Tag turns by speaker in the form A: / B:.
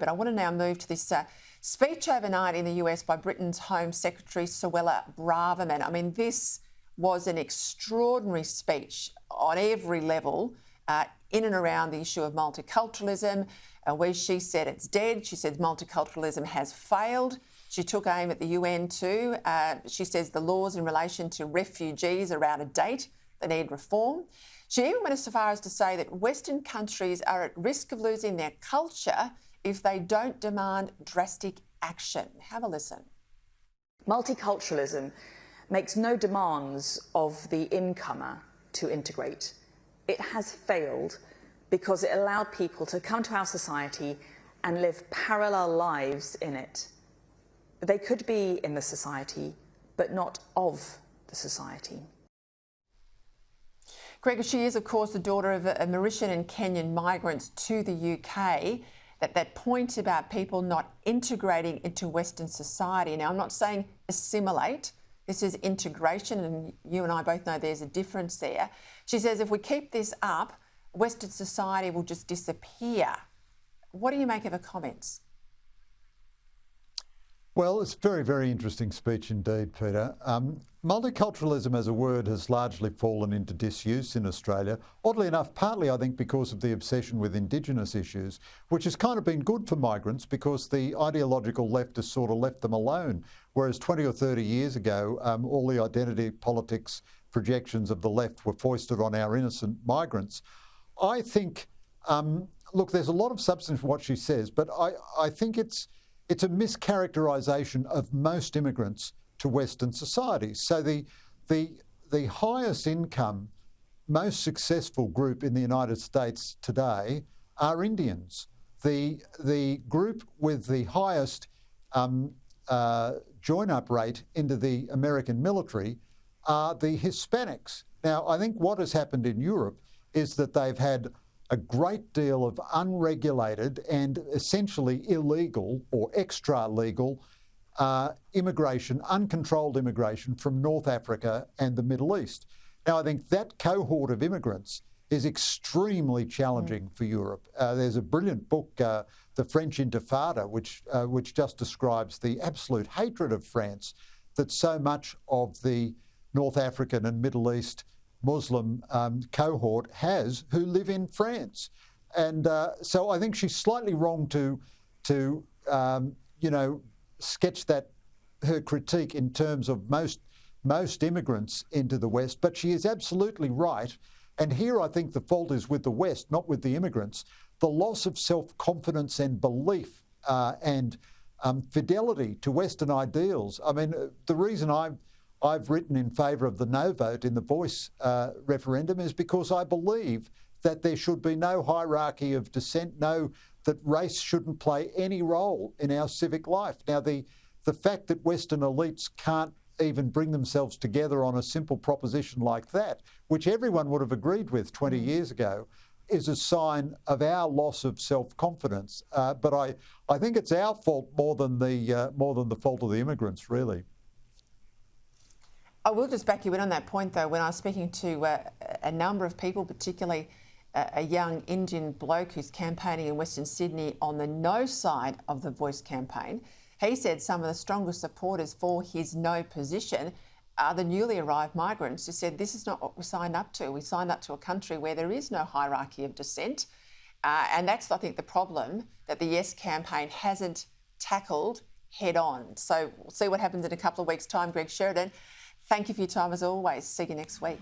A: But I want to now move to this speech overnight in the US by Britain's Home Secretary Suella Braverman. I mean, this was an extraordinary speech on every level in and around the issue of multiculturalism, where she said it's dead. She said multiculturalism has failed. She took aim at the UN too. She says the laws in relation to refugees are out of date. They need reform. She even went so far as to say that Western countries are at risk of losing their culture if they don't demand drastic action. Have a listen.
B: Multiculturalism makes no demands of the incomer to integrate. It has failed because it allowed people to come to our society and live parallel lives in it. They could be in the society, but not of the society.
A: Greg, she is, of course, the daughter of Mauritian and Kenyan migrants to the UK. That point about people not integrating into Western society. Now, I'm not saying assimilate. This is integration, and you and I both know there's a difference there. She says if we keep this up, Western society will just disappear. What do you make of her comments?
C: Well, it's a very, very interesting speech indeed, Peter. Multiculturalism as a word has largely fallen into disuse in Australia. Oddly enough, partly I think because of the obsession with Indigenous issues, which has kind of been good for migrants because the ideological left has sort of left them alone. Whereas 20 or 30 years ago, all the identity politics projections of the left were foisted on our innocent migrants. I think, look, there's a lot of substance in what she says, but I think it's a mischaracterisation of most immigrants to Western societies. So the highest income, most successful group in the United States today are Indians. The group with the highest join-up rate into the American military are the Hispanics. Now, I think what has happened in Europe is that they've had a great deal of unregulated and essentially illegal or extra-legal immigration, uncontrolled immigration from North Africa and the Middle East. Now, I think that cohort of immigrants is extremely challenging for Europe. There's a brilliant book, The French Intifada, which just describes the absolute hatred of France that so much of the North African and Middle East Muslim cohort has who live in France. And so I think she's slightly wrong to sketch that her critique in terms of most immigrants into the West, but she is absolutely right. And here I think the fault is with the West, not with the immigrants. The loss of self-confidence and belief and fidelity to Western ideals. I mean, the reason I've written in favour of the no vote in the Voice referendum is because I believe that there should be no hierarchy of descent, that race shouldn't play any role in our civic life. Now, the fact that Western elites can't even bring themselves together on a simple proposition like that, which everyone would have agreed with 20 years ago, is a sign of our loss of self-confidence. But I think it's our fault more than the fault of the immigrants, really.
A: I will just back you in on that point, though. When I was speaking to a number of people, particularly a young Indian bloke who's campaigning in Western Sydney on the no side of the Voice campaign, he said some of the strongest supporters for his no position are the newly arrived migrants who said this is not what we signed up to. We signed up to a country where there is no hierarchy of descent. And that's, I think, the problem that the Yes campaign hasn't tackled head on. So we'll see what happens in a couple of weeks' time. Greg Sheridan, thank you for your time as always. See you next week.